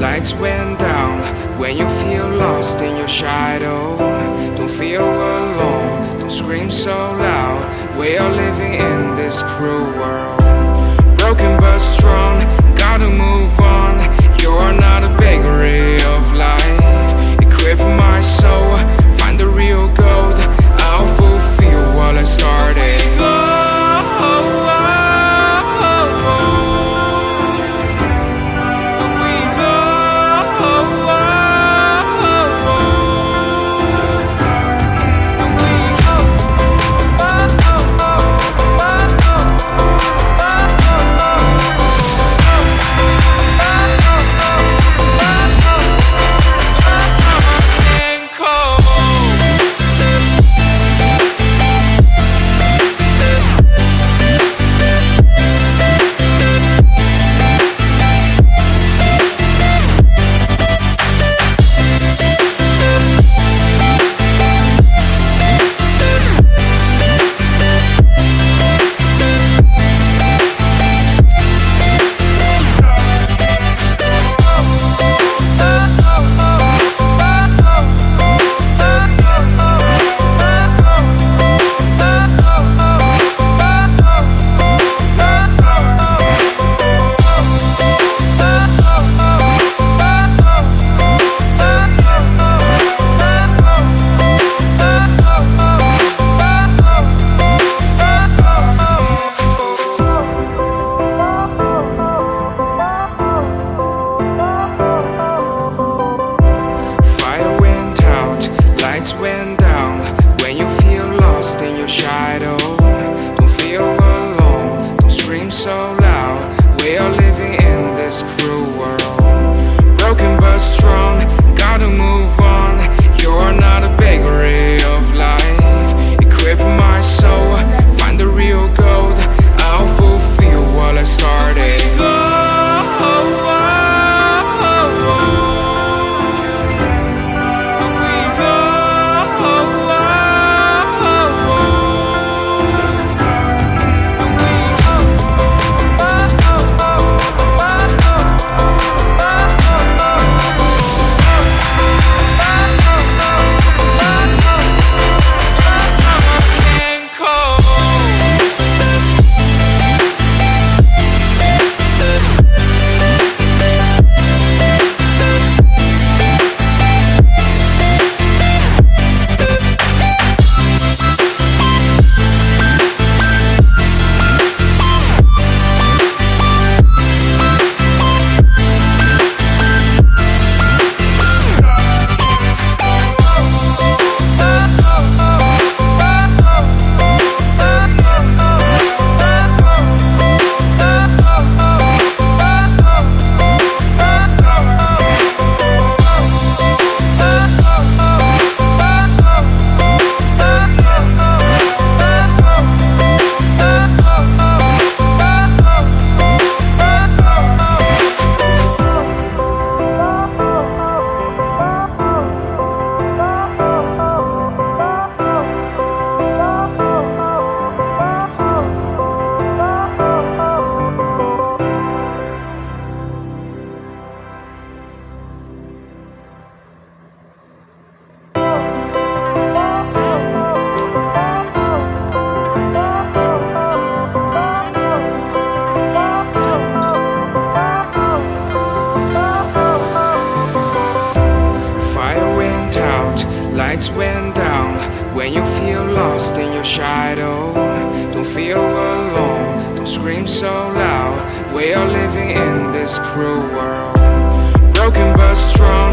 lights went down. When you feel lost in your shadow, don't feel alone, don't scream so loud. We are living in this cruel world, broken but strong, gotta move on. You're not a bakery of life, equip my soul, find the real gold. I'll fulfill what I started. Went down. When you feel lost in your shadow, don't feel alone, don't scream so loud. We are living in this cruel world, broken but strong, gotta move on. You're not a bakery of life, equip my soul, find the real gold. I'll fulfill what I started. Lights went down. When you feel lost in your shadow, don't feel alone, don't scream so loud. We are living in this cruel world, broken but strong,